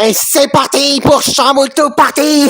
Et c'est parti pour Chamboultou Party.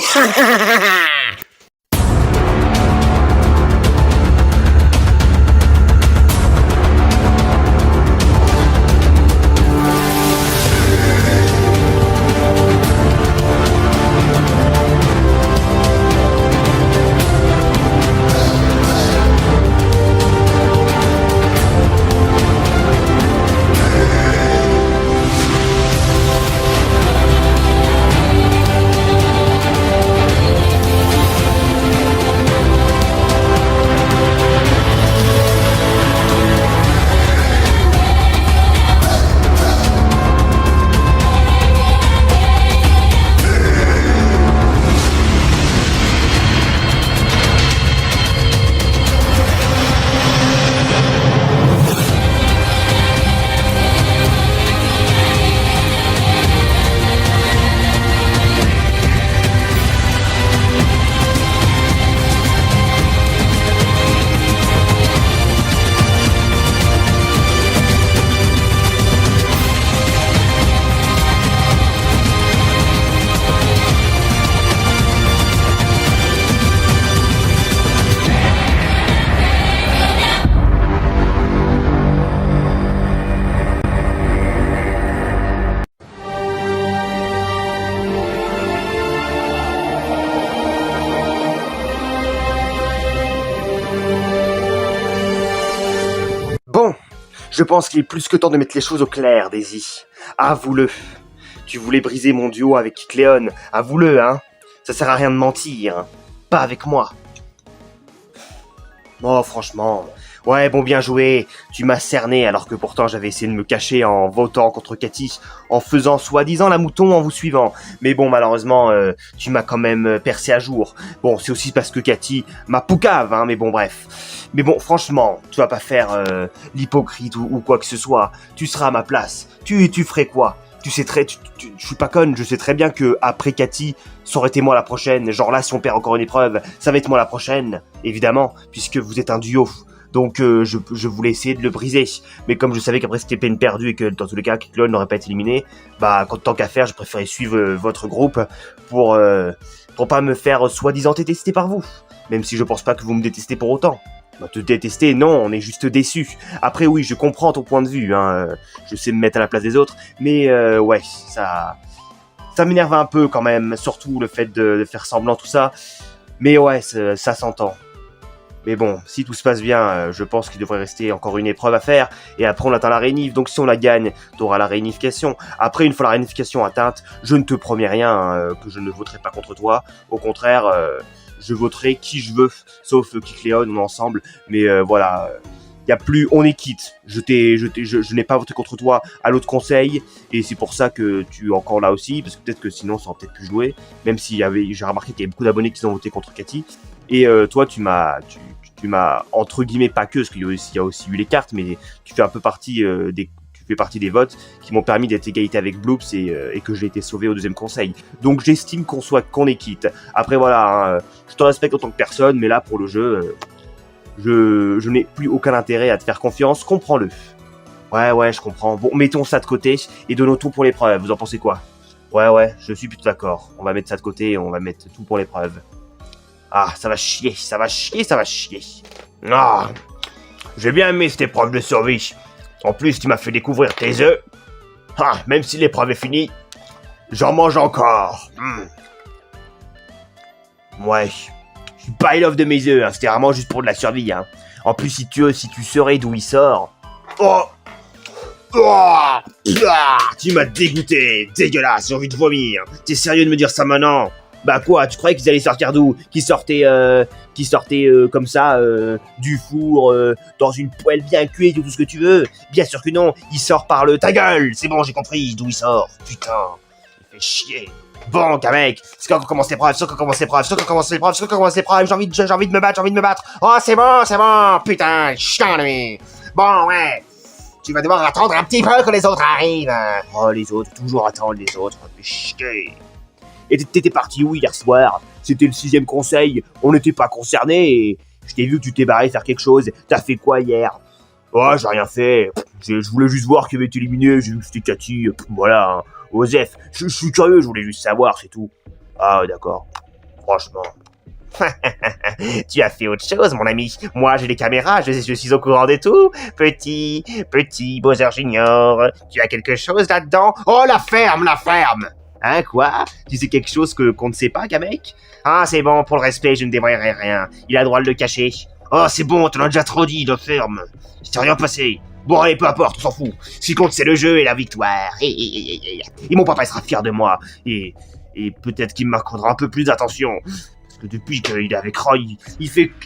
Bon, je pense qu'il est plus que temps de mettre les choses au clair, Daisy. Avoue-le. Tu voulais briser mon duo avec Cléon, avoue-le, hein. Ça sert à rien de mentir. Pas avec moi. Oh, franchement. Ouais, bon, bien joué. Tu m'as cerné alors que pourtant j'avais essayé de me cacher en votant contre Cathy, en faisant soi-disant la mouton en vous suivant. Mais bon, malheureusement, tu m'as quand même percé à jour. Bon, c'est aussi parce que Cathy m'a poucave, hein, mais bon, bref. Mais bon, franchement, tu vas pas faire l'hypocrite ou quoi que ce soit. Tu seras à ma place. Tu ferais quoi? Tu sais je suis pas conne, je sais très bien que après Cathy, ça aurait été moi la prochaine. Genre là, si on perd encore une épreuve, ça va être moi la prochaine, évidemment, puisque vous êtes un duo. Donc je voulais essayer de le briser. Mais comme je savais qu'après c'était peine perdue et que dans tous les cas, Clone n'aurait pas été éliminé, bah tant qu'à faire, je préférais suivre votre groupe pour pas me faire soi-disant détester par vous. Même si je pense pas que vous me détestez pour autant. Bah, te détester, non, on est juste déçus. Après oui, je comprends ton point de vue, hein, je sais me mettre à la place des autres, mais ouais, ça m'énerve un peu quand même, surtout le fait de faire semblant tout ça. Mais ouais, ça s'entend. Mais bon, si tout se passe bien, je pense qu'il devrait rester encore une épreuve à faire, et après on atteint la réunif, donc si on la gagne, t'auras la réunification. Après, une fois la réunification atteinte, je ne te promets rien, hein, que je ne voterai pas contre toi, au contraire, je voterai qui je veux, sauf Kikléon, on est ensemble, mais voilà, y a plus, on est quitte. Je n'ai pas voté contre toi à l'autre conseil, et c'est pour ça que tu es encore là aussi, parce que peut-être que sinon ça aurait peut-être pu jouer, même j'ai remarqué qu'il y avait beaucoup d'abonnés qui ont voté contre Cathy, et toi tu m'as entre guillemets pas que, parce qu'il y a aussi eu les cartes, mais tu fais un peu partie tu fais partie des votes qui m'ont permis d'être égalité avec Bloops et que j'ai été sauvé au deuxième conseil. Donc j'estime qu'on est quitte. Après voilà, hein, je te respecte en tant que personne, mais là pour le jeu, je n'ai plus aucun intérêt à te faire confiance, comprends-le. Ouais, je comprends. Bon, mettons ça de côté et donnons tout pour l'épreuve, vous en pensez quoi? Ouais, je suis plutôt d'accord. On va mettre ça de côté et on va mettre tout pour l'épreuve. Ah, ça va chier. Ah, j'ai bien aimé cette épreuve de survie. En plus, tu m'as fait découvrir tes œufs. Ah, même si l'épreuve est finie, j'en mange encore. Ouais, je suis pas love de mes œufs, hein. C'était vraiment juste pour de la survie, hein. En plus, si tu saurais d'où il sort. Oh, tu m'as dégoûté, dégueulasse, j'ai envie de vomir. T'es sérieux de me dire ça maintenant? Bah quoi, tu croyais qu'ils allaient sortir d'où? Qu'ils sortaient comme ça, du four, dans une poêle bien cuite ou tout ce que tu veux? Bien sûr que non, il sort par le... Ta gueule! C'est bon, j'ai compris d'où il sort. Putain, il fait chier. Bon, gars mec, c'est quand qu'on commence l'épreuve, j'ai envie de me battre. Oh, c'est bon, putain, chiant lui. Bon, ouais, tu vas devoir attendre un petit peu que les autres arrivent. Oh, les autres, toujours attendre les autres, fait chier. Et t'étais parti où hier soir? C'était le 6ème conseil, on n'était pas concernés et je t'ai vu que tu t'es barré faire quelque chose. T'as fait quoi hier? Oh, j'ai rien fait. Je voulais juste voir qui avait été éliminé, j'ai vu que c'était Cathy, voilà. Osef, je suis curieux, je voulais juste savoir, c'est tout. Ah, d'accord. Franchement. Tu as fait autre chose, mon ami. Moi, j'ai les caméras, je suis au courant de tout. Petit Bowser Junior, tu as quelque chose là-dedans? Oh, la ferme! Hein, quoi? Tu sais quelque chose qu'on ne sait pas, Kamek? Ah, c'est bon, pour le respect, je ne dévoilerai rien. Il a le droit de le cacher. Oh, c'est bon, t'en as déjà trop dit, la ferme. Il s'est rien passé. Bon, allez, peu importe, on s'en fout. Ce qui compte, c'est le jeu et la victoire. Et mon papa sera fier de moi. Et peut-être qu'il m'accordera un peu plus d'attention. Parce que depuis qu'il est avec Roy,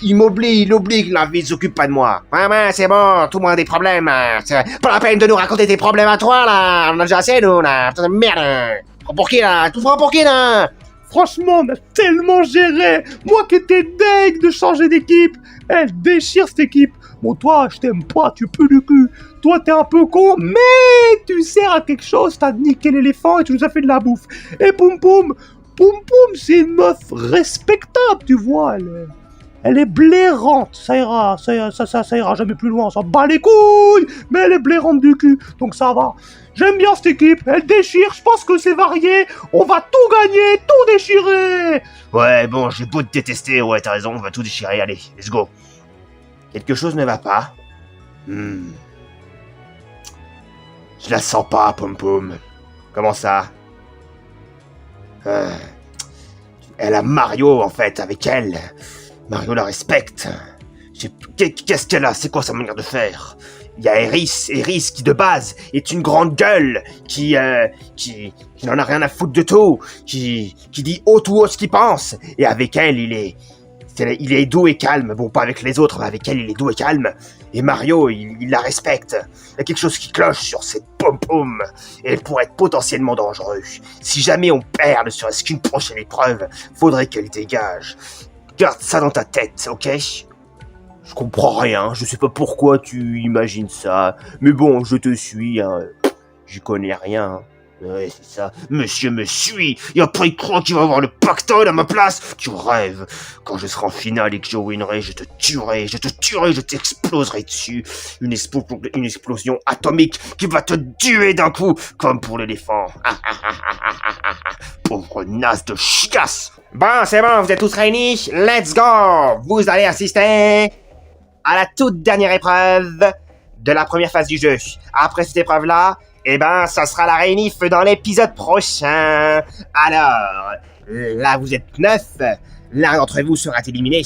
il m'oblige, là, il s'occupe pas de moi. Ouais, c'est bon, tout le monde a des problèmes. Hein. C'est pas la peine de nous raconter tes problèmes à toi, là. On a déjà assez, nous, là. Putain de merde. Pour qui, là? Tout pour qui, là? Franchement, on a tellement géré. Moi qui étais deg de changer d'équipe. Elle déchire cette équipe. Bon, toi, je t'aime pas, tu pues du cul. Toi, t'es un peu con, mais tu sers à quelque chose. T'as niqué l'éléphant et tu nous as fait de la bouffe. Et Poum Poum, c'est une meuf respectable, tu vois. Elle est blairante. Ça ira jamais plus loin. On s'en bat les couilles. Mais elle est blairante du cul. Donc ça va. J'aime bien cette équipe. Elle déchire. Je pense que c'est varié. On va tout gagner, tout déchirer. Ouais, bon, j'ai beau te détester. Ouais, t'as raison, on va tout déchirer. Allez, let's go. Quelque chose ne va pas. Je la sens pas, Poum Poum. Comment ça? Elle a Mario, en fait, avec elle. Mario la respecte. Qu'est-ce qu'elle a? C'est quoi sa manière de faire? Il y a Eris, qui de base est une grande gueule, qui n'en a rien à foutre de tout, qui dit haut ou haut ce qu'il pense. Et avec elle, il est doux et calme. Bon, pas avec les autres, mais avec elle, il est doux et calme. Et Mario, il la respecte. Il y a quelque chose qui cloche sur cette pom-pom. Et elle pourrait être potentiellement dangereux. Si jamais on perd ne serait-ce qu'une prochaine épreuve, faudrait qu'elle dégage. Garde ça dans ta tête, ok? Je comprends rien, je sais pas pourquoi tu imagines ça. Mais bon, je te suis, hein. J'y connais rien. Ouais, c'est ça. Monsieur me suit. Et après, il croit qu'il va avoir le pactole à ma place. Tu rêves. Quand je serai en finale et que je winnerai, je te tuerai, je t'exploserai dessus. Une explosion atomique qui va te tuer d'un coup, comme pour l'éléphant. Pauvre naze de chiasse. Bon, c'est bon, vous êtes tous réunis. Let's go. Vous allez assister à la toute dernière épreuve de la première phase du jeu. Après cette épreuve-là, ça sera la réunif dans l'épisode prochain. Alors, là vous êtes 9, l'un d'entre vous sera éliminé,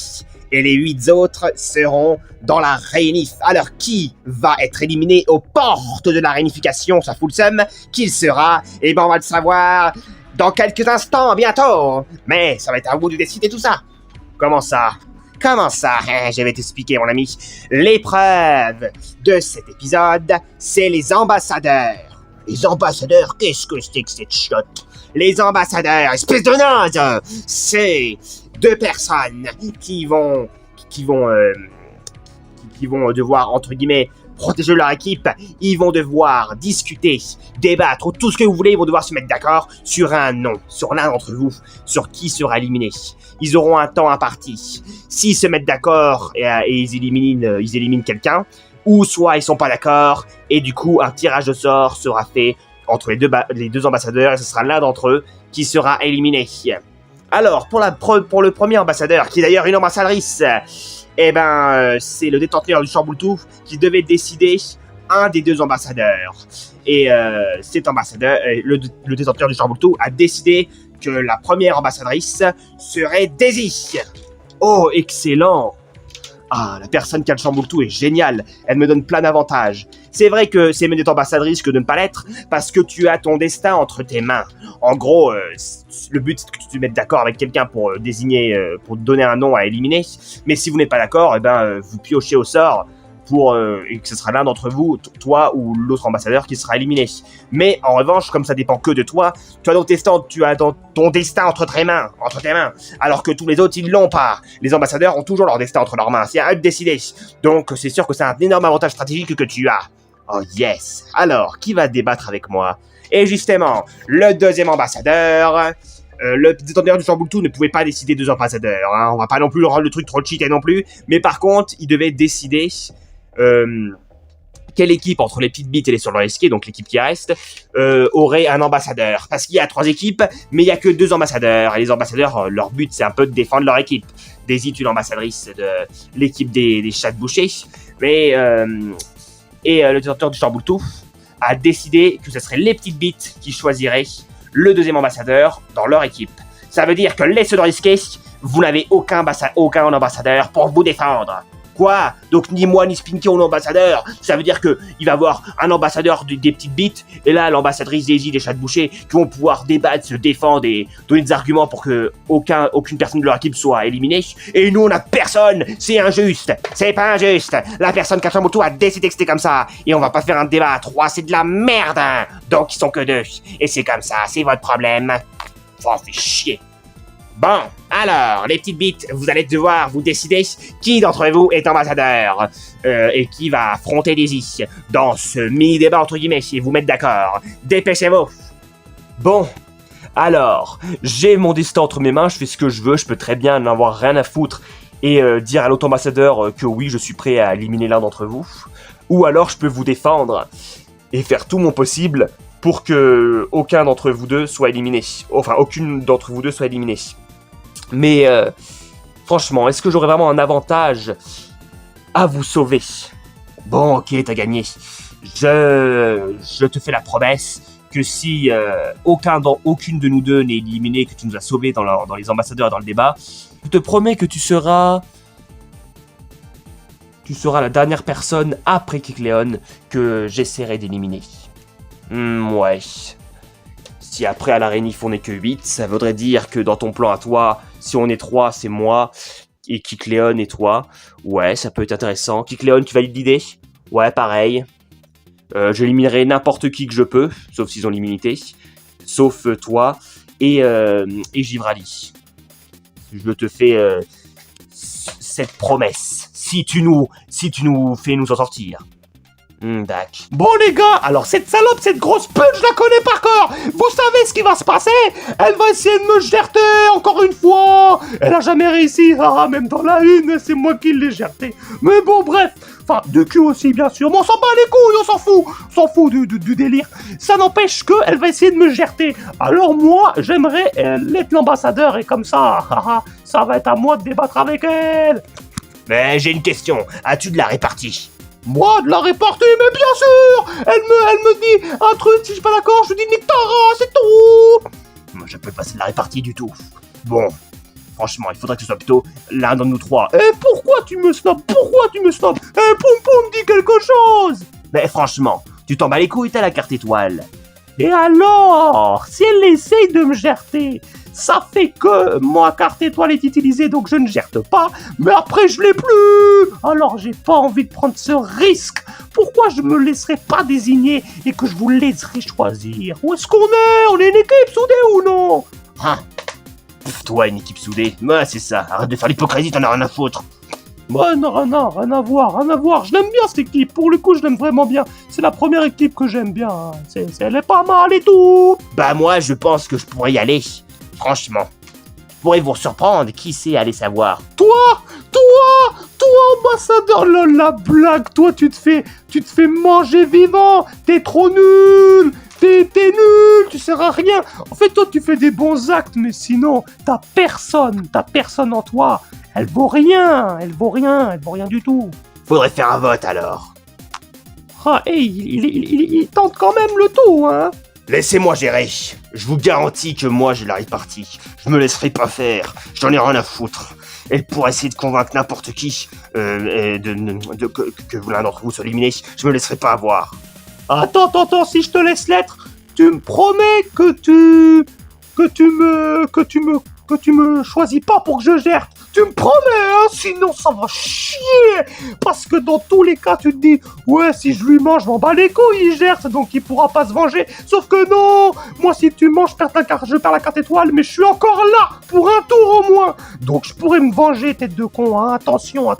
et les 8 autres seront dans la réunif. Alors, qui va être éliminé aux portes de la réunification? Ça fout le seum. Qui sera? On va le savoir dans quelques instants, bientôt. Mais ça va être à vous de décider tout ça. Comment ça? Je vais t'expliquer, mon ami. L'épreuve de cet épisode, c'est les ambassadeurs. Les ambassadeurs, qu'est-ce que c'est que cette chiotte? Les ambassadeurs, espèce de naze! C'est 2 personnes qui vont devoir, entre guillemets, protéger leur équipe. Ils vont devoir discuter, débattre, tout ce que vous voulez. Ils vont devoir se mettre d'accord sur un nom, sur l'un d'entre vous, sur qui sera éliminé. Ils auront un temps imparti. S'ils se mettent d'accord et ils éliminent quelqu'un, ou soit ils sont pas d'accord, et du coup un tirage au sort sera fait entre les deux ambassadeurs, et ce sera l'un d'entre eux qui sera éliminé. Alors, pour le premier ambassadeur, qui est d'ailleurs une ambassadrice, c'est le détenteur du Chamboultou qui devait décider un des 2 ambassadeurs. Et cet ambassadeur, le détenteur du Chamboultou, a décidé que la première ambassadrice serait Daisy. Oh, excellent! Ah, la personne qui a le Chamboultou est géniale. Elle me donne plein d'avantages. C'est vrai que c'est mieux d'être ambassadrice que de ne pas l'être, parce que tu as ton destin entre tes mains. En gros, le but c'est que tu te mettes d'accord avec quelqu'un pour pour donner un nom à éliminer. Mais si vous n'êtes pas d'accord, vous piochez au sort et que ce sera l'un d'entre vous, toi ou l'autre ambassadeur, qui sera éliminé. Mais en revanche, comme ça dépend que de toi, tu as ton destin entre tes mains, alors que tous les autres, ils l'ont pas. Les ambassadeurs ont toujours leur destin entre leurs mains, c'est à eux de décider. Donc c'est sûr que c'est un énorme avantage stratégique que tu as. Oh yes. Alors, qui va débattre avec moi? Et justement, le 2e ambassadeur... le détenteur du Chamboultou ne pouvait pas décider 2 ambassadeurs, hein. On va pas non plus rendre le truc trop cheaté non plus, mais par contre, il devait décider quelle équipe entre les petites bites et les soldats risqués, donc l'équipe qui reste, aurait un ambassadeur? Parce qu'il y a 3 équipes, mais il y a que 2 ambassadeurs. Et les ambassadeurs, leur but, c'est un peu de défendre leur équipe. Daisy, une ambassadrice de l'équipe des chats de boucher. Mais, le détenteur du Chamboultou a décidé que ce serait les petites bites qui choisiraient le 2e ambassadeur dans leur équipe. Ça veut dire que les soldats risqués, vous n'avez aucun ambassadeur pour vous défendre. Quoi? Donc ni moi ni Spinky on est ambassadeur. Ça veut dire que il va y avoir un ambassadeur des petites bites et là l'ambassadrice Daisy des chats de boucher qui vont pouvoir débattre, se défendre et donner des arguments pour que aucune personne de leur équipe soit éliminée. Et nous on a personne. C'est injuste. C'est pas injuste. La personne Kachamoto a décidé que c'était comme ça et on va pas faire un débat à 3. C'est de la merde. Donc ils sont que 2 et c'est comme ça. C'est votre problème. Oh, fait chier. Bon, alors, les petites bites, vous allez devoir vous décider qui d'entre vous est ambassadeur et qui va affronter Daisy dans ce mini-débat entre guillemets et vous mettre d'accord. Dépêchez-vous. Bon, alors, j'ai mon destin entre mes mains, je fais ce que je veux, je peux très bien n'avoir rien à foutre et dire à l'autre ambassadeur que oui, je suis prêt à éliminer l'un d'entre vous. Ou alors, je peux vous défendre et faire tout mon possible pour que aucun d'entre vous deux soit éliminé. Enfin, aucune d'entre vous deux soit éliminée. Mais franchement, est-ce que j'aurais vraiment un avantage à vous sauver? Bon, ok, t'as gagné. Je te fais la promesse que si aucune de nous deux n'est éliminée, que tu nous as sauvés dans les ambassadeurs et dans le débat, je te promets que tu seras la dernière personne après Kikleon que j'essaierai d'éliminer. Ouais. Si après à la rénif on n'est que 8, ça voudrait dire que dans ton plan à toi, si on est 3, c'est moi et Kikleon et toi. Ouais, ça peut être intéressant. Kikleon, tu valides l'idée? Ouais, pareil. J'éliminerai n'importe qui que je peux, sauf s'ils ont l'immunité. Sauf toi et Givrali. Je te fais cette promesse. Si tu nous fais nous en sortir. Dac. Bon les gars, alors cette salope, cette grosse pute, je la connais par cœur. Vous savez ce qui va se passer? Elle va essayer de me gerter encore une fois. Elle a jamais réussi, même dans la une, c'est moi qui l'ai gerté. Mais bon, bref, enfin, de cul aussi bien sûr, mais on s'en bat les couilles, on s'en fout du délire. Ça n'empêche qu'elle va essayer de me gerter. Alors moi, j'aimerais être l'ambassadeur et comme ça, ça va être à moi de débattre avec elle. Mais j'ai une question, as-tu de la répartie? Moi, de la répartie, mais bien sûr. Elle me dit un truc, si je suis pas d'accord, je lui dis nique ta race, c'est tout. Moi, je peux passer de la répartie du tout. Bon, franchement, il faudrait que ce soit plutôt l'un de nous 3. Pourquoi tu me snobs? Poum Poum, dis quelque chose. Mais franchement, tu t'en bats les couilles, t'as la carte étoile. Et alors, si elle essaye de me gerter, ça fait que ma carte étoile est utilisée, donc je ne gerte pas, mais après je l'ai plus. Alors j'ai pas envie de prendre ce risque. Pourquoi je me laisserais pas désigner et que je vous laisserai choisir? Où est-ce qu'on est? On est une équipe soudée ou non? Toi, une équipe soudée. Ouais, c'est ça. Arrête de faire l'hypocrisie, t'en as rien à foutre. Ouais, non, rien à voir. Je l'aime bien cette équipe, pour le coup je l'aime vraiment bien. C'est la première équipe que j'aime bien. Elle est pas mal et tout. Bah moi, je pense que je pourrais y aller. Franchement. Je pourrais vous surprendre, qui sait, allez savoir. Toi, ambassadeur, lol, la blague, toi tu te fais manger vivant, t'es trop nul, t'es nul, tu sers à rien. En fait, toi tu fais des bons actes, mais sinon, t'as personne en toi. Elle vaut rien du tout. Faudrait faire un vote alors. Il tente quand même le tout, hein. Laissez-moi gérer. Je vous garantis que moi j'ai la répartie. Je me laisserai pas faire. J'en ai rien à foutre. Et pour essayer de convaincre n'importe qui que l'un d'entre vous soit éliminé, je me laisserai pas avoir. Attends, si je te laisse l'être, tu me promets que tu me choisis pas pour que je gère. Tu me promets, hein, sinon ça va chier. Parce que dans tous les cas, tu te dis, ouais, si je lui mange, je m'en bats les couilles, il gère, donc il pourra pas se venger. Sauf que non, moi si tu manges, je perds la carte étoile, mais je suis encore là, pour un tour au moins. Donc je pourrais me venger, tête de con, hein, attention.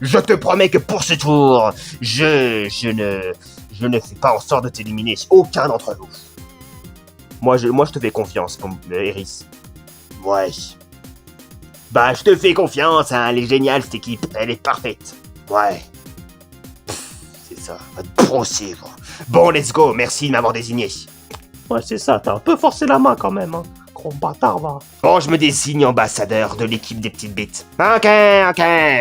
Je te promets que pour ce tour, je ne fais pas en sorte de t'éliminer aucun d'entre vous. Moi je te fais confiance, Eris. Ouais. Bah, je te fais confiance, hein, elle est géniale cette équipe, elle est parfaite. Ouais. ça. Va te brosser, va. Bon, let's go, merci de m'avoir désigné. Ouais, c'est ça, t'as un peu forcé la main quand même, hein. Gros bâtard, va. Bon, je me désigne ambassadeur de l'équipe des petites bites. Ok,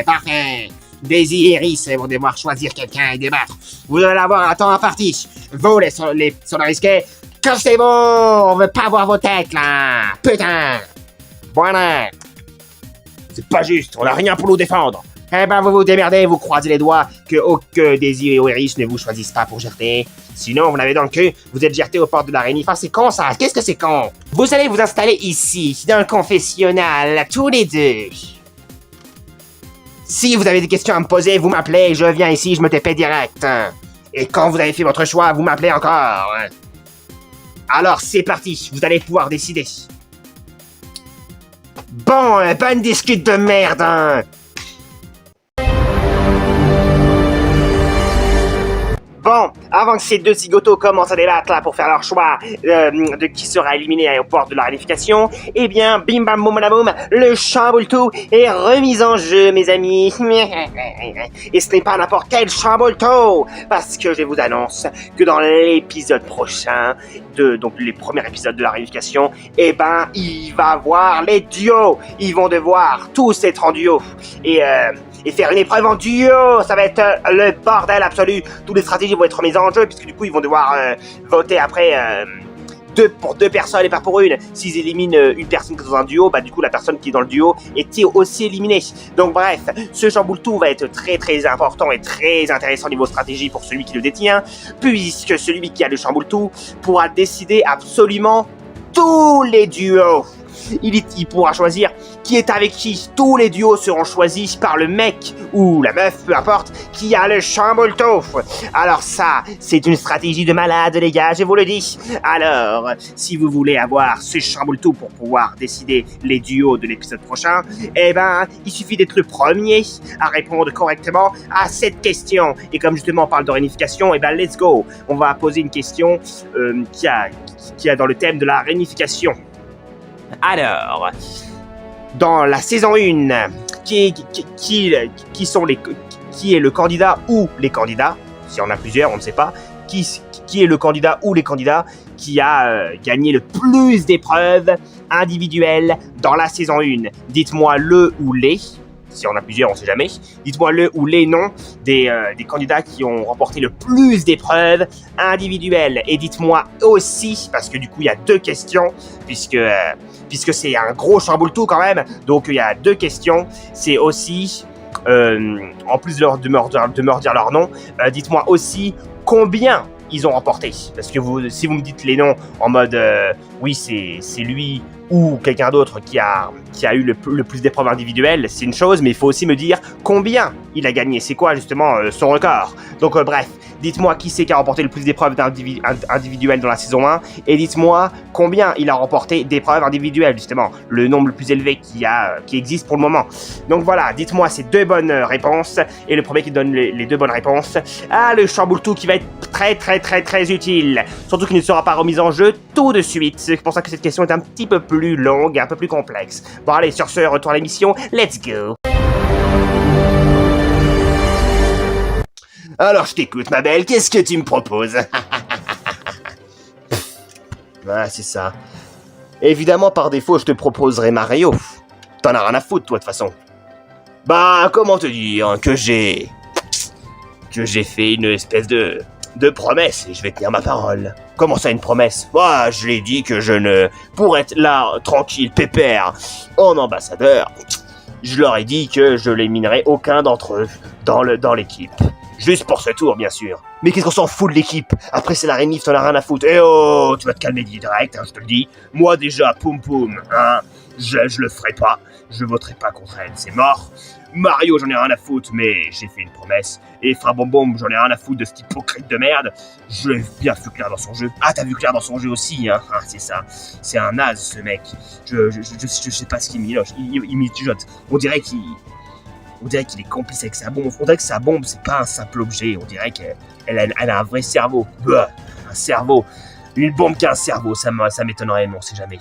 parfait. Daisy et Iris vont devoir choisir quelqu'un et débattre. Vous allez avoir un temps imparti. Vous, les sonorisqués, cassez-vous. On veut pas voir vos têtes, là. Putain. Voilà. C'est pas juste, on a rien pour nous défendre. Eh ben, vous vous démerdez, vous croisez les doigts que Daisy et Iris ne vous choisissent pas pour Gerté. Sinon, vous l'avez dans le cul, vous êtes Gerté aux portes de la Réunif. Enfin, c'est con, ça. Qu'est-ce que c'est con? Vous allez vous installer ici, dans le confessionnal, tous les deux. Si vous avez des questions à me poser, vous m'appelez, je viens ici, je me TP direct. Et quand vous avez fait votre choix, vous m'appelez encore. Alors, c'est parti, vous allez pouvoir décider. Bon, bonne discute de merde, hein. Bon, avant que ces deux zigotos commencent à débattre là pour faire leur choix de qui sera éliminé au port de la réunification, eh bien, bim bam boum boum, le chamboule-tout est remis en jeu, mes amis. Et ce n'est pas n'importe quel chamboule-tout, parce que je vous annonce que dans l'épisode prochain, donc les premiers épisodes de la réunification, eh ben, il va voir les duos. Ils vont devoir tous être en duo. Et faire une épreuve en duo, ça va être le bordel absolu. Toutes les stratégies vont être remises en jeu, puisque du coup, ils vont devoir voter après pour deux personnes et pas pour une. S'ils éliminent une personne qui est dans un duo, bah du coup, la personne qui est dans le duo est aussi éliminée. Donc bref, ce chamboule-tout va être très très important et très intéressant niveau stratégie pour celui qui le détient, puisque celui qui a le chamboule-tout pourra décider absolument tous les duos. Il pourra choisir qui est avec qui. Tous les duos seront choisis par le mec ou la meuf, peu importe, qui a le chamboule-tout. Alors ça, c'est une stratégie de malade, les gars, je vous le dis. Alors, si vous voulez avoir ce chamboule-tout pour pouvoir décider les duos de l'épisode prochain, eh ben, il suffit d'être le premier à répondre correctement à cette question. Et comme justement on parle de réunification, eh ben, let's go. On va poser une question qui a dans le thème de la réunification. Alors, dans la saison 1, qui est le candidat ou les candidats, si on a plusieurs, on ne sait pas, qui est le candidat ou les candidats qui a gagné le plus d'épreuves individuelles dans la saison 1. Dites-moi le ou les, si on a plusieurs, on ne sait jamais, dites-moi le ou les noms des candidats qui ont remporté le plus d'épreuves individuelles. Et dites-moi aussi, parce que du coup il y a deux questions, puisque c'est un gros chamboule-tout quand même, donc il y a deux questions, c'est aussi, en plus de me redire leur nom, dites-moi aussi combien ils ont remporté. Parce que si vous me dites les noms en mode, oui c'est lui ou quelqu'un d'autre qui a eu le plus d'épreuves individuelles, c'est une chose, mais il faut aussi me dire combien il a gagné, c'est quoi justement son record. Donc bref, dites-moi qui c'est qui a remporté le plus d'épreuves individuelles dans la saison 1, et dites-moi combien il a remporté d'épreuves individuelles, justement, le nombre le plus élevé qui existe pour le moment. Donc voilà, dites-moi ces deux bonnes réponses, et le premier qui donne les deux bonnes réponses a le chamboule-tout qui va être très très très très utile, surtout qu'il ne sera pas remis en jeu tout de suite. C'est pour ça que cette question est un petit peu plus longue et un peu plus complexe. Bon allez, sur ce, retour à l'émission, let's go. Alors je t'écoute ma belle, qu'est-ce que tu me proposes? Ah c'est ça. Évidemment par défaut je te proposerai Mario. T'en as rien à foutre toi de toute façon. Bah comment te dire que j'ai fait une espèce de promesse et je vais tenir ma parole. Comment ça une promesse? Moi je l'ai dit que pour être là tranquille, pépère, en ambassadeur, je leur ai dit que je n'éliminerai aucun d'entre eux dans l'équipe. Juste pour ce tour, bien sûr. Mais qu'est-ce qu'on s'en fout de l'équipe? Après, c'est la réunif, t'en as rien à foutre. Eh oh, tu vas te calmer direct, hein, je te le dis. Moi, déjà, poum poum, hein, je le ferai pas. Je voterai pas contre elle, c'est mort. Mario, j'en ai rien à foutre, mais j'ai fait une promesse. Et Frabombom, j'en ai rien à foutre de cet hypocrite de merde. Je l'ai bien vu clair dans son jeu. Ah, t'as vu clair dans son jeu aussi, hein. Ah, c'est ça. C'est un naze, ce mec. Je sais pas ce qu'il miloche. Il mijote. On dirait qu'il est complice avec sa bombe. On dirait que sa bombe, c'est pas un simple objet. On dirait qu'elle a un vrai cerveau. Un cerveau. Une bombe qui a un cerveau, ça m'étonnerait, mais on sait jamais.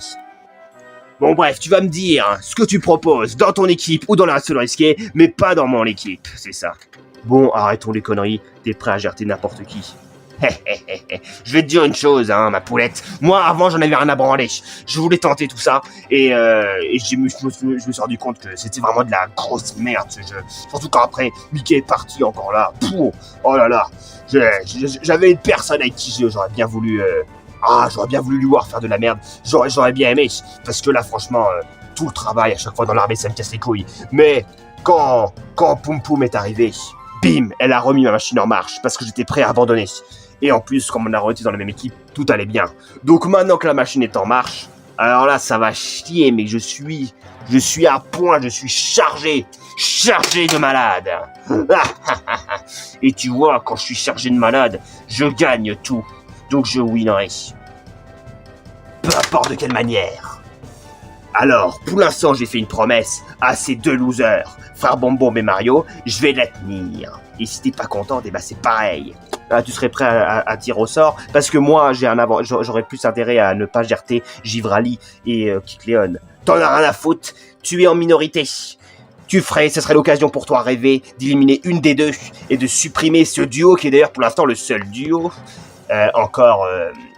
Bon bref, tu vas me dire ce que tu proposes dans ton équipe ou dans la seule risquée, mais pas dans mon équipe, c'est ça. Bon, arrêtons les conneries, t'es prêt à gerter n'importe qui. Je vais te dire une chose, hein, ma poulette. Moi, avant, j'en avais rien à branler. Je voulais tenter tout ça, et je me suis rendu compte que c'était vraiment de la grosse merde, ce jeu. Surtout quand après, Mickey est parti encore là. Pouh, oh là là. J'avais une personne avec qui j'aurais bien voulu... j'aurais bien voulu lui voir faire de la merde. J'aurais bien aimé, parce que là, franchement, tout le travail à chaque fois dans l'armée, ça me casse les couilles. Mais quand Poum Poum est arrivé, bim, elle a remis ma machine en marche, parce que j'étais prêt à abandonner. Et en plus, comme on a été dans la même équipe, tout allait bien. Donc maintenant que la machine est en marche, alors là, ça va chier, mais je suis à point, je suis chargé de malade. Et tu vois, quand je suis chargé de malade, je gagne tout. Donc je winnerai. Peu importe de quelle manière. Alors, pour l'instant, j'ai fait une promesse à ces deux losers, Frère Bonbon et Mario, je vais la tenir. Et si t'es pas content, eh ben c'est pareil. Tu serais prêt à tirer au sort, parce que moi, j'aurais plus intérêt à ne pas gerter Givrali et Kikleon. T'en as rien à foutre, tu es en minorité. Ce serait l'occasion pour toi rêver d'éliminer une des deux et de supprimer ce duo qui est d'ailleurs pour l'instant le seul duo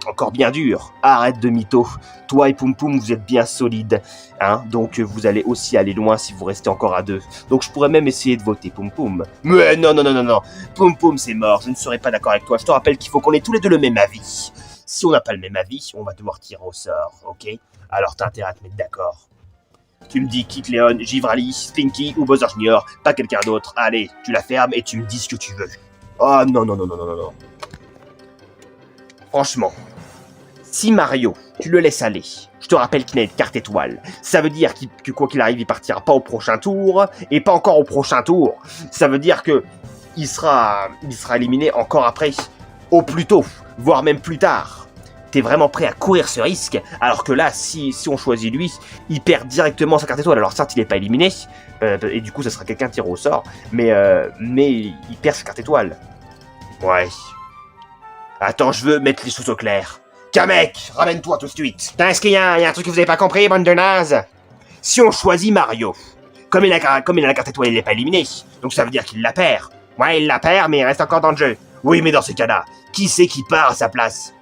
encore bien dur. Arrête de mytho. Toi et Poum Poum, vous êtes bien solides, hein, donc vous allez aussi aller loin si vous restez encore à deux. Donc je pourrais même essayer de voter Poum Poum. Mais non. Poum Poum, c'est mort, je ne serai pas d'accord avec toi. Je te rappelle qu'il faut qu'on ait tous les deux le même avis. Si on n'a pas le même avis, on va devoir tirer au sort, ok? Alors t'as intérêt à te mettre d'accord. Tu me dis Kikleon, Givrali, Spinky ou Bowser Jr., pas quelqu'un d'autre. Allez, tu la fermes et tu me dis ce que tu veux. Oh non. Franchement, si Mario, tu le laisses aller, je te rappelle qu'il n'a une carte étoile. Ça veut dire que quoi qu'il arrive, il partira pas au prochain tour, et pas encore au prochain tour. Ça veut dire que il sera éliminé encore après, au plus tôt, voire même plus tard. T'es vraiment prêt à courir ce risque, alors que là, si on choisit lui, il perd directement sa carte étoile. Alors certes, il n'est pas éliminé, et du coup, ça sera quelqu'un tiré au sort, mais il perd sa carte étoile. Ouais. Attends, je veux mettre les choses au clair. Kamek, ramène-toi tout de suite. Est-ce qu'il y a un truc que vous avez pas compris, bande de nazes? Si on choisit Mario, comme il a la carte étoile, il n'est pas éliminé, donc ça veut dire qu'il la perd. Ouais, il la perd, mais il reste encore dans le jeu. Oui, mais dans ce cas-là, qui c'est qui part à sa place?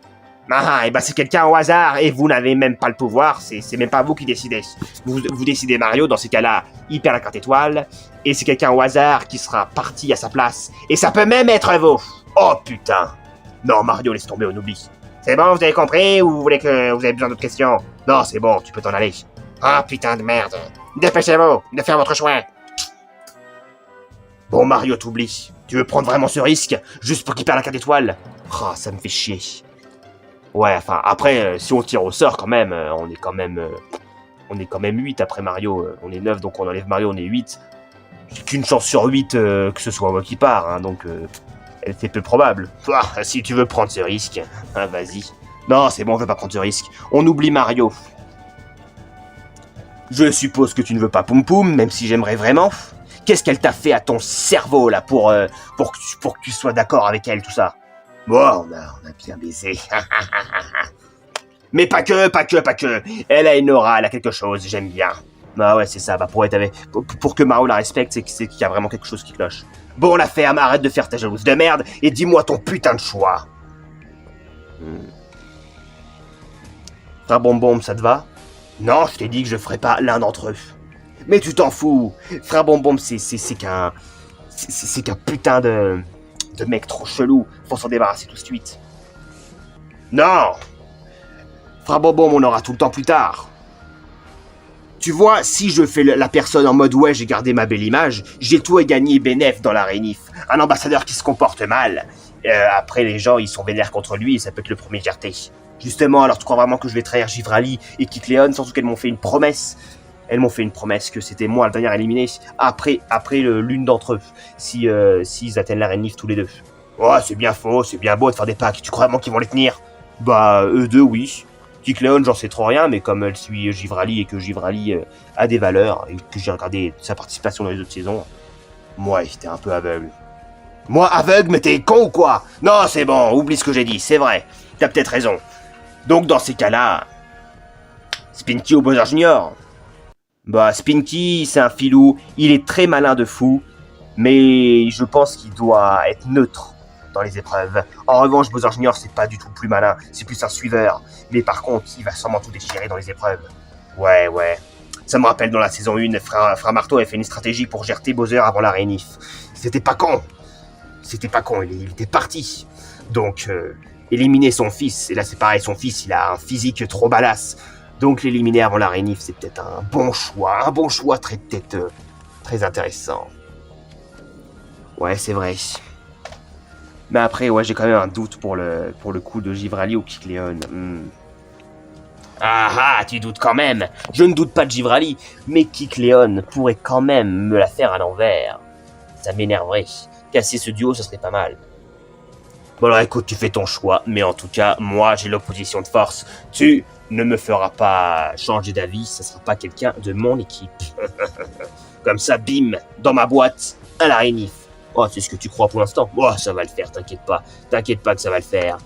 Et ben c'est quelqu'un au hasard, et vous n'avez même pas le pouvoir, c'est même pas vous qui décidez. Vous décidez Mario, dans ces cas-là, il perd la carte étoile, et c'est quelqu'un au hasard qui sera parti à sa place, et ça peut même être vous. Oh putain. Non, Mario, laisse tomber, on oublie. C'est bon, vous avez compris, ou vous avez besoin d'autres questions? Non, c'est bon, tu peux t'en aller. Ah, putain de merde. Dépêchez-vous de faire votre choix. Bon, Mario, t'oublies. Tu veux prendre vraiment ce risque, juste pour qu'il perde la carte étoile? Ah, ça me fait chier. Ouais, enfin, après, si on tire au sort, quand même, on est quand même 8 après Mario. On est 9, donc on enlève Mario, on est 8. J'ai qu'une chance sur 8 que ce soit moi qui pars, hein, donc... c'est peu probable. Si tu veux prendre ce risque, hein, vas-y. Non, c'est bon, je veux pas prendre ce risque. On oublie Mario. Je suppose que tu ne veux pas Poum Poum, même si j'aimerais vraiment. Qu'est-ce qu'elle t'a fait à ton cerveau, là, pour que tu sois d'accord avec elle, tout ça? Bon, on a bien baisé. Mais pas que. Elle a une aura, elle a quelque chose, j'aime bien. Ah ouais, c'est ça, pour que Mario la respecte, c'est qu'il y a vraiment quelque chose qui cloche. Bon, la ferme, arrête de faire ta jalouse de merde et dis-moi ton putain de choix. Frère Bonbon, ça te va? Non, je t'ai dit que je ferais pas l'un d'entre eux. Mais tu t'en fous. Frère Bonbon, c'est qu'un putain de mec trop chelou. Faut s'en débarrasser tout de suite. Non. Frère Bonbon, on aura tout le temps plus tard. Tu vois, si je fais la personne en mode « ouais, j'ai gardé ma belle image », j'ai tout à gagner bénef dans la rénif. Un ambassadeur qui se comporte mal. Après, les gens, ils sont vénères contre lui et ça peut être le premier gerté. Justement, alors tu crois vraiment que je vais trahir Givrali et Kikleon, surtout qu'elles m'ont fait une promesse. Elles m'ont fait une promesse que c'était moi le dernier éliminé après l'une d'entre eux, s'ils atteignent la rénif tous les deux. Ouais, c'est bien faux, c'est bien beau de faire des packs. Tu crois vraiment qu'ils vont les tenir? Bah, eux deux, oui. Kikleon, j'en sais trop rien, mais comme elle suit Givrali et que Givrali a des valeurs, et que j'ai regardé sa participation dans les autres saisons, moi, j'étais un peu aveugle. Moi, aveugle, mais t'es con ou quoi? Non, c'est bon, oublie ce que j'ai dit, c'est vrai. T'as peut-être raison. Donc, dans ces cas-là, Spinky ou Bowser Junior? Bah, Spinky, c'est un filou, il est très malin de fou, mais je pense qu'il doit être neutre dans les épreuves. En revanche, Bowser Junior, c'est pas du tout plus malin, c'est plus un suiveur. Mais par contre, il va sûrement tout déchirer dans les épreuves. Ouais. Ça me rappelle dans la saison 1, Frère Marteau avait fait une stratégie pour gérer Bowser avant la réunif. C'était pas con, il était parti. Donc, éliminer son fils, et là c'est pareil, son fils, il a un physique trop badass. Donc l'éliminer avant la réunif, c'est peut-être un bon choix très intéressant. Ouais, c'est vrai. Mais après, ouais, j'ai quand même un doute pour le coup de Givrali ou Kicleon. Ah, tu doutes quand même. Je ne doute pas de Givrali, mais Kicleon pourrait quand même me la faire à l'envers. Ça m'énerverait. Casser ce duo, ce serait pas mal. Bon alors écoute, tu fais ton choix, mais en tout cas, moi j'ai l'opposition de force. Tu ne me feras pas changer d'avis, ça sera pas quelqu'un de mon équipe. Comme ça, bim, dans ma boîte, à la réunif. Oh, c'est ce que tu crois pour l'instant? Oh, ça va le faire, t'inquiète pas que ça va le faire.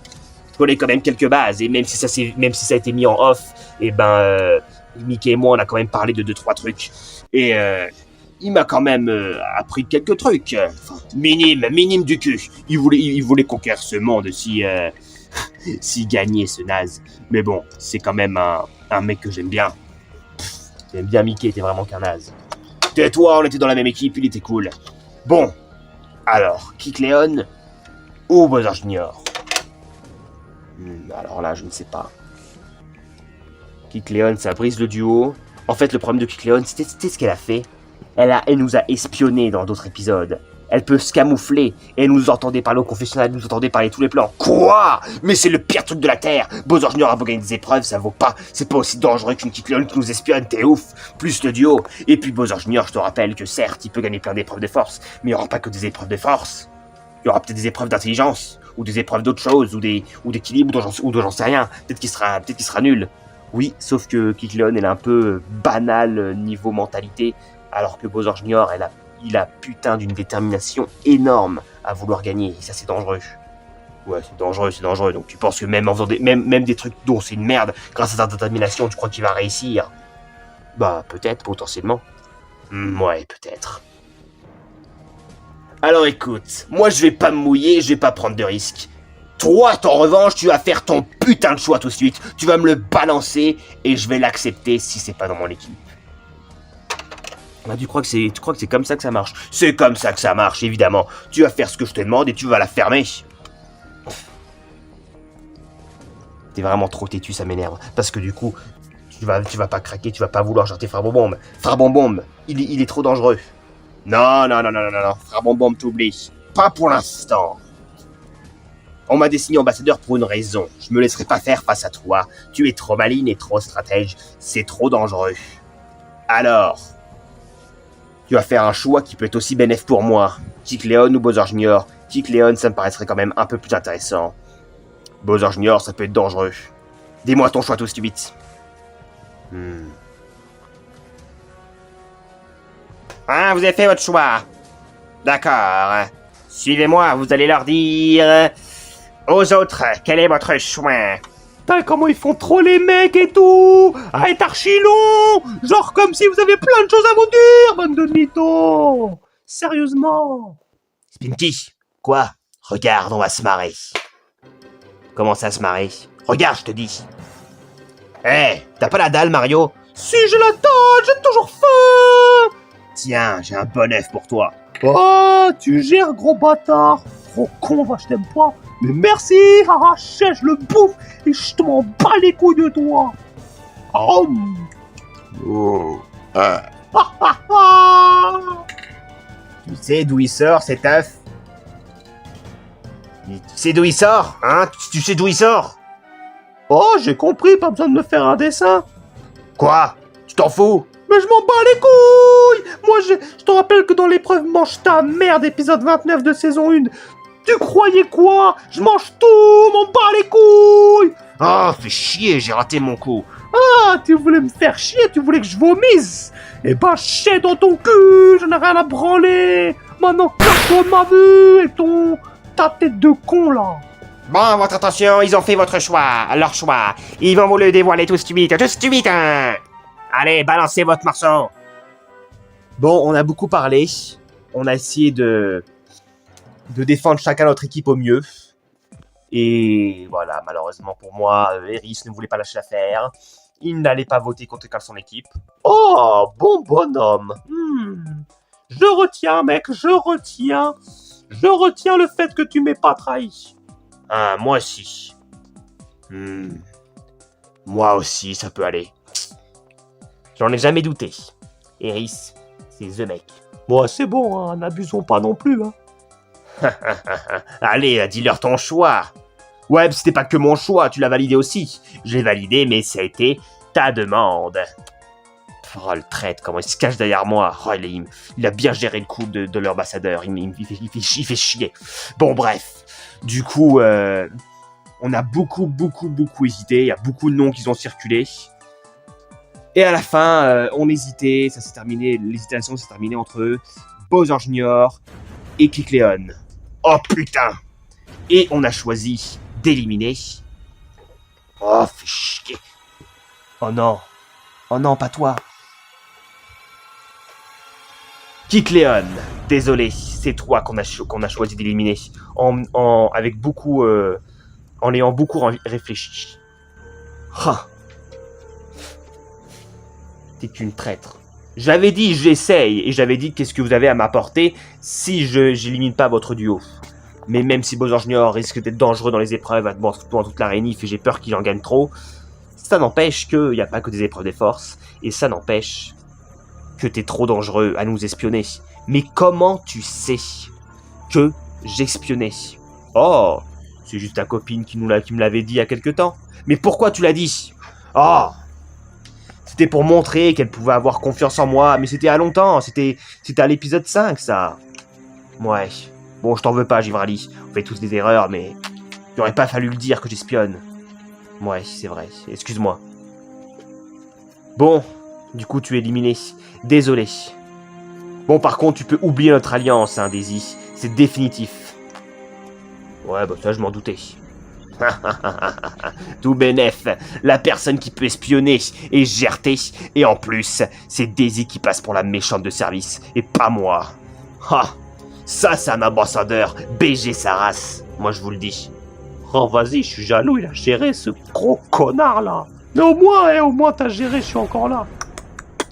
Je connais quand même quelques bases, et même si ça a été mis en off, Mickey et moi, on a quand même parlé de 2-3 trucs. Et il m'a quand même appris quelques trucs. Enfin, minime du cul. Il voulait conquérir ce monde si gagner ce naze. Mais bon, c'est quand même un mec que j'aime bien. J'aime bien Mickey, était vraiment qu'un naze. Tais-toi, on était dans la même équipe, il était cool. Bon, alors, Kicleon ou Bowser Junior? Alors là, je ne sais pas. Kicleon, ça brise le duo. En fait, le problème de Kicleon, c'était ce qu'elle a fait. Elle nous a espionnés dans d'autres épisodes. Elle peut se camoufler, et elle nous entendait parler au confessionnal, elle nous entendait parler tous les plans. Quoi? Mais c'est le pire truc de la Terre. Bowser Junior a beau gagner des épreuves, ça vaut pas. C'est pas aussi dangereux qu'une Kicleon qui nous espionne, t'es ouf. Plus le duo. Et puis Bowser Junior, je te rappelle que certes, il peut gagner plein d'épreuves de force, mais il n'y aura pas que des épreuves de force. Il y aura peut-être des épreuves d'intelligence, ou des épreuves d'autres choses, ou d'équilibre, ou j'en sais rien. Peut-être qu'il sera nul. Oui, sauf que Kicleon, elle est un peu banale niveau mentalité, alors que Bowser Junior, il a putain d'une détermination énorme à vouloir gagner, et ça c'est dangereux. Ouais, c'est dangereux, donc tu penses que même en faisant même des trucs dont c'est une merde, grâce à ta détermination, tu crois qu'il va réussir? Bah, peut-être, potentiellement. Ouais, peut-être. Alors écoute, moi je vais pas me mouiller, je vais pas prendre de risques. Toi, en revanche, tu vas faire ton putain de choix tout de suite, tu vas me le balancer, et je vais l'accepter si c'est pas dans mon équipe. Ah, tu crois que c'est comme ça que ça marche? C'est comme ça que ça marche, évidemment. Tu vas faire ce que je te demande et tu vas la fermer. T'es vraiment trop têtu, ça m'énerve. Parce que du coup, tu vas pas craquer, tu vas pas vouloir jeter Frère Bonbombe. Frère Bonbombe, il est trop dangereux. Non. Frère Bonbombe, t'oublies. Pas pour l'instant. On m'a désigné ambassadeur pour une raison. Je me laisserai pas faire face à toi. Tu es trop maligne et trop stratège. C'est trop dangereux. Alors... tu vas faire un choix qui peut être aussi bénéfique pour moi. Kicleon ou Bowser Junior? Kicleon, ça me paraîtrait quand même un peu plus intéressant. Bowser Junior, ça peut être dangereux. Dis-moi ton choix tout de suite. Ah, vous avez fait votre choix. D'accord. Suivez-moi, vous allez leur dire... aux autres, quel est votre choix? Putain, comment ils font trop les mecs et tout! Ah, est archi long! Genre comme si vous avez plein de choses à vous dire, bande de mythos! Sérieusement! Spinky, quoi? Regarde, on va se marrer. Comment ça se marrer? Regarde, je te dis. T'as pas la dalle, Mario? Si j'ai la dalle, j'ai toujours faim! Tiens, j'ai un bon œuf pour toi. Oh, tu gères, gros bâtard! Trop con, va, je t'aime pas! Mais merci, arraché, je le bouffe et je te m'en bats les couilles de toi. Tu sais d'où il sort cet œuf? Tu sais d'où il sort, hein? Tu sais d'où il sort? Oh, j'ai compris, pas besoin de me faire un dessin. Quoi? Tu t'en fous? Mais je m'en bats les couilles. Moi, je te rappelle que dans l'épreuve Mange ta merde, épisode 29 de saison 1, tu croyais quoi? Je mange tout, m'en bats les couilles. Oh, fais chier, j'ai raté mon coup. Ah, tu voulais me faire chier, tu voulais que je vomisse. Eh ben, chier dans ton cul, j'en ai rien à branler. Maintenant, casse-toi de ma vue et ta tête de con, là. Bon, votre attention, ils ont fait votre choix, leur choix. Ils vont vous le dévoiler tout de suite, hein. Allez, balancez votre morceau. Bon, on a beaucoup parlé. On a essayé de défendre chacun notre équipe au mieux. Et voilà, malheureusement pour moi, Eris ne voulait pas lâcher l'affaire. Il n'allait pas voter contre son équipe. Oh, bon bonhomme. Je retiens, mec, je retiens. Je retiens le fait que tu m'aies pas trahi. Ah, moi aussi. Moi aussi, ça peut aller. J'en ai jamais douté. Eris, c'est The Mec. Bon, c'est bon, hein, n'abusons pas non plus. Hein. Allez, dis-leur ton choix. Ouais, c'était pas que mon choix, tu l'as validé aussi. Je l'ai validé, mais ça a été ta demande. Oh, le traître, comment il se cache derrière moi. Oh, il a bien géré le coup de l'ambassadeur. Il fait chier. Bon, bref. Du coup, on a beaucoup hésité. Il y a beaucoup de noms qui ont circulé. Et à la fin, on hésitait. Ça s'est terminé. L'hésitation s'est terminée entre Bowser Jr. et Kikleon. Oh putain! Et on a choisi d'éliminer. Oh, fais chier. Oh non, pas toi. Kikleon, désolé, c'est toi qu'on a choisi d'éliminer. Avec beaucoup, en l'ayant beaucoup réfléchi. Ah. T'es une traître. J'avais dit j'essaye, et j'avais dit qu'est-ce que vous avez à m'apporter si j'élimine pas votre duo. Mais même si Bowser Jr. risque d'être dangereux dans les épreuves pendant toute la réunif et j'ai peur qu'il en gagne trop, ça n'empêche qu'il n'y a pas que des épreuves des forces, et ça n'empêche que t'es trop dangereux à nous espionner. Mais comment tu sais que j'espionnais? Oh, c'est juste ta copine qui me l'avait dit il y a quelque temps. Mais pourquoi tu l'as dit? Oh, c'était pour montrer qu'elle pouvait avoir confiance en moi, mais c'était à longtemps, c'était à l'épisode 5, ça. Ouais. Bon, je t'en veux pas, Givrali. On fait tous des erreurs, mais il aurait pas fallu le dire que j'espionne. Ouais, c'est vrai. Excuse-moi. Bon, du coup, tu es éliminé. Désolé. Bon, par contre, tu peux oublier notre alliance, hein, Daisy. C'est définitif. Ouais, bah ça, je m'en doutais. Tout bénef, la personne qui peut espionner est Gerté, et en plus, c'est Daisy qui passe pour la méchante de service, et pas moi. Ha! Ça, c'est un ambassadeur, BG sa race, moi je vous le dis. Oh, vas-y, je suis jaloux, il a géré ce gros connard là. Mais au moins t'as géré, je suis encore là.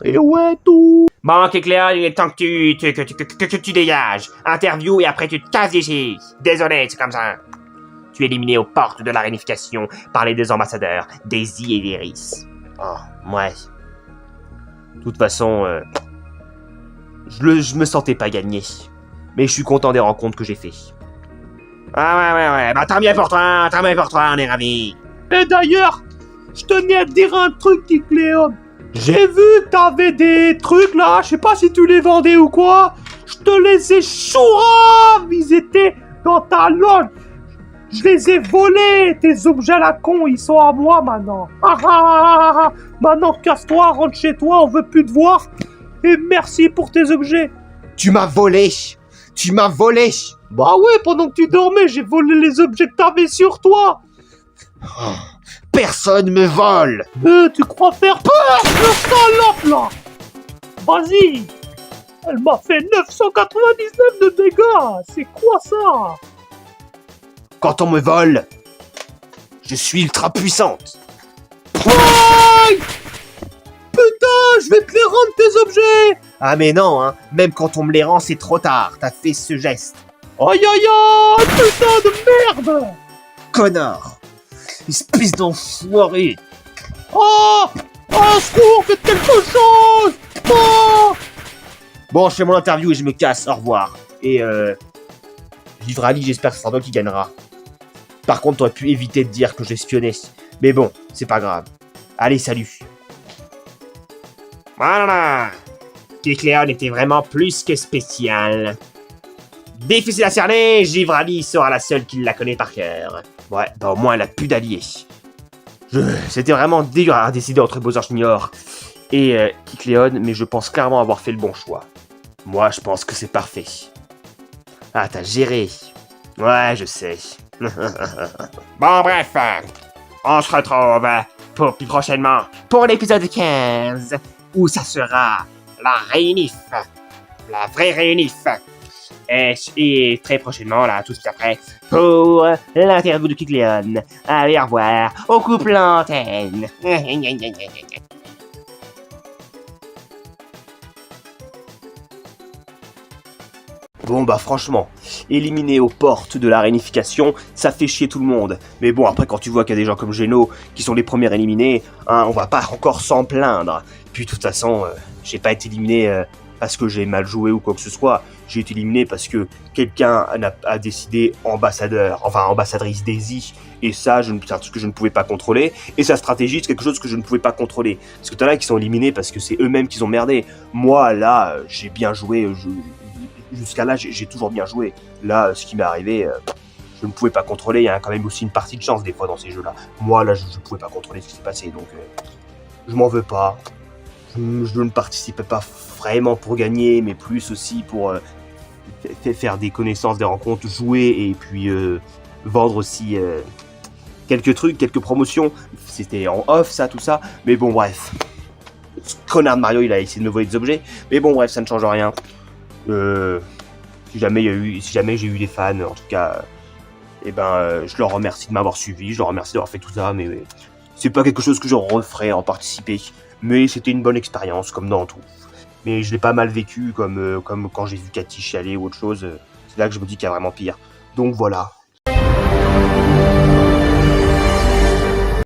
Et ouais, tout. Bon, Kikleon, il est temps que tu dégages. Interview et après tu te casses d'ici. Désolé, c'est comme ça. Tu es éliminé aux portes de la réunification par les deux ambassadeurs, Daisy et Eris. Oh, ouais. De toute façon, je me sentais pas gagné. Mais je suis content des rencontres que j'ai fait. Ah ouais, bah tant mieux pour toi, on est ravis. Et d'ailleurs, je tenais à te dire un truc, Kikleon. J'ai vu que t'avais des trucs là, je sais pas si tu les vendais ou quoi. Je te les ai chouraves, ils étaient dans ta loge. Je les ai volés, tes objets à la con, ils sont à moi maintenant. Maintenant casse-toi, rentre chez toi, on veut plus te voir. Et merci pour tes objets. Tu m'as volé. Bah ouais, pendant que tu dormais, j'ai volé les objets que t'avais sur toi. Oh, personne me vole. Tu crois faire peur, le salope là. Vas-y. Elle m'a fait 999 de dégâts. C'est quoi ça? Quand on me vole, je suis ultra puissante. Aïe! Putain, je vais te les rendre tes objets. Ah mais non, hein, même quand on me les rend, c'est trop tard. T'as fait ce geste. Aïe aïe aïe, putain de merde. Connard. Espèce d'enfoiré. Oh, secours, faites quelque chose. Oh. Bon, je fais mon interview et je me casse. Au revoir. Et Givrali, j'espère que c'est toi qui gagnera. Par contre, t'aurais pu éviter de dire que j'espionnais. Mais bon, c'est pas grave. Allez, salut. Voilà. Kikleon était vraiment plus que spécial. Difficile à cerner, Givrali sera la seule qui la connaît par cœur. Ouais, bah au moins elle a plus d'alliés. C'était vraiment dur à décider entre Bowser Jr. et Kikleon, mais je pense clairement avoir fait le bon choix. Moi, je pense que c'est parfait. Ah, t'as géré. Ouais, je sais. Bon, bref, on se retrouve pour plus prochainement pour l'épisode 15, où ça sera la réunif, la vraie réunif. Et très prochainement, là, tout de suite après, pour l'interview de Kikleon. Allez, au revoir, on coupe l'antenne. Bon bah franchement, éliminer aux portes de la réunification, ça fait chier tout le monde. Mais bon, après quand tu vois qu'il y a des gens comme Geno qui sont les premiers éliminés, hein, on va pas encore s'en plaindre. Puis de toute façon, j'ai pas été éliminé parce que j'ai mal joué ou quoi que ce soit. J'ai été éliminé parce que quelqu'un a décidé ambassadrice Daisy. Et ça, c'est un truc que je ne pouvais pas contrôler. Et sa stratégie, c'est quelque chose que je ne pouvais pas contrôler. Parce que t'en as qui sont éliminés parce que c'est eux-mêmes qui ont merdé. Moi, là, j'ai bien joué. Jusqu'à là, j'ai toujours bien joué. Là, ce qui m'est arrivé, je ne pouvais pas contrôler. Il y a quand même aussi une partie de chance des fois dans ces jeux-là. Moi, là, je ne pouvais pas contrôler ce qui s'est passé. Donc, je m'en veux pas. Je ne participais pas vraiment pour gagner, mais plus aussi pour faire des connaissances, des rencontres, jouer et puis vendre aussi quelques trucs, quelques promotions. C'était en off, ça, tout ça. Mais bon, bref. Ce connard de Mario, il a essayé de me voler des objets. Mais bon, bref, ça ne change rien. Si jamais j'ai eu des fans, en tout cas, je leur remercie de m'avoir suivi, je leur remercie d'avoir fait tout ça, mais c'est pas quelque chose que je referais en participer. Mais c'était une bonne expérience, comme dans tout. Mais je l'ai pas mal vécu, comme quand j'ai vu Cathy chialer ou autre chose. C'est là que je me dis qu'il y a vraiment pire. Donc voilà.